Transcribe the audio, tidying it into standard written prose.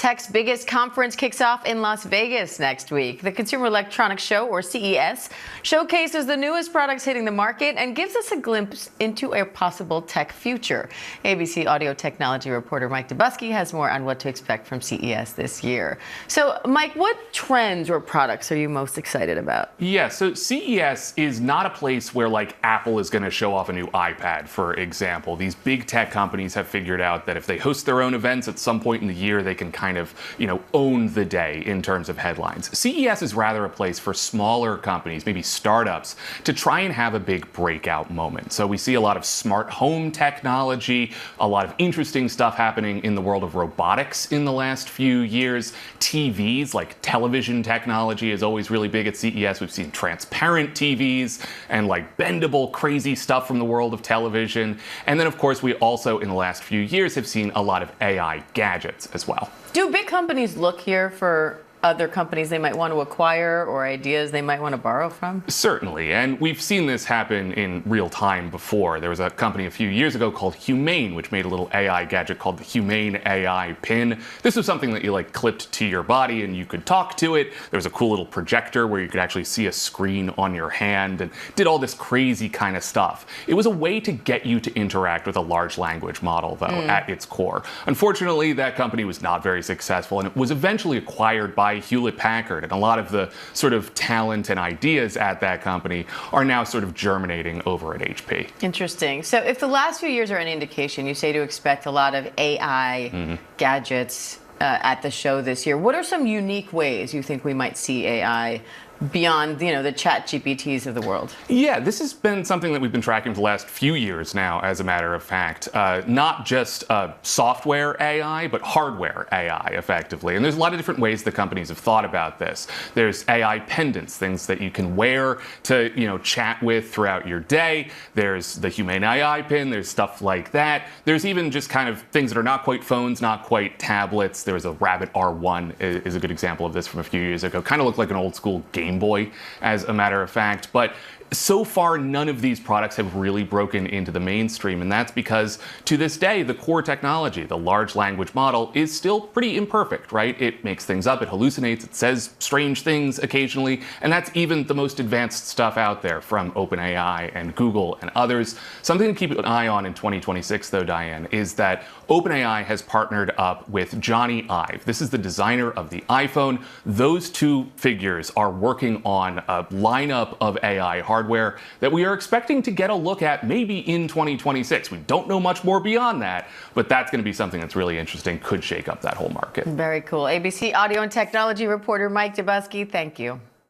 Tech's biggest conference kicks off in Las Vegas next week. The Consumer Electronics Show, or CES, showcases the newest products hitting the market and gives us a glimpse into a possible tech future. ABC audio technology reporter Mike Dubusky has more on what to expect from CES this year. So, Mike, what trends or products are you most excited about? Yeah, so CES is not a place where, like, Apple is going to show off a new iPad, for example. These big tech companies have figured out that if they host their own events at some point in the year, they can kind of, own the day in terms of headlines. CES is rather a place for smaller companies, maybe startups, to try and have a big breakout moment. So we see a lot of smart home technology, a lot of interesting stuff happening in the world of robotics in the last few years. TVs, like television technology, is always really big at CES. We've seen transparent TVs and like bendable, crazy stuff from the world of television. And then, of course, we also in the last few years have seen a lot of AI gadgets as well. Do big companies look here for other companies they might want to acquire or ideas they might want to borrow from? Certainly, and we've seen this happen in real time before. There was a company a few years ago called Humane, which made a little AI gadget called the Humane AI Pin. This was something that you clipped to your body and you could talk to it. There was a cool little projector where you could actually see a screen on your hand and did all this crazy kind of stuff. It was a way to get you to interact with a large language model, though, at its core. Unfortunately, that company was not very successful, and it was eventually acquired by Hewlett-Packard, and a lot of the sort of talent and ideas at that company are now sort of germinating over at HP. Interesting. So if the last few years are any indication, you say to expect a lot of AI gadgets at the show this year. What are some unique ways you think we might see AI beyond, the chat GPTs of the world? Yeah, this has been something that we've been tracking for the last few years now, as a matter of fact. Not just software AI, but hardware AI, effectively. And there's a lot of different ways the companies have thought about this. There's AI pendants, things that you can wear to, chat with throughout your day. There's the Humane AI pin. There's stuff like that. There's even just kind of things that are not quite phones, not quite tablets. There was a Rabbit R1 is a good example of this from a few years ago. Kind of looked like an old school Game Boy, as a matter of fact. But so far, none of these products have really broken into the mainstream, and that's because, to this day, the core technology, the large language model, is still pretty imperfect, right? It makes things up, it hallucinates, it says strange things occasionally, and that's even the most advanced stuff out there from OpenAI and Google and others. Something to keep an eye on in 2026, though, Diane, is that OpenAI has partnered up with Johnny Ive. This is the designer of the iPhone. Those two figures are working on a lineup of AI hardware that we are expecting to get a look at maybe in 2026. We don't know much more beyond that, but that's going to be something that's really interesting, could shake up that whole market. Very cool. ABC audio and technology reporter Mike Dubusky, thank you.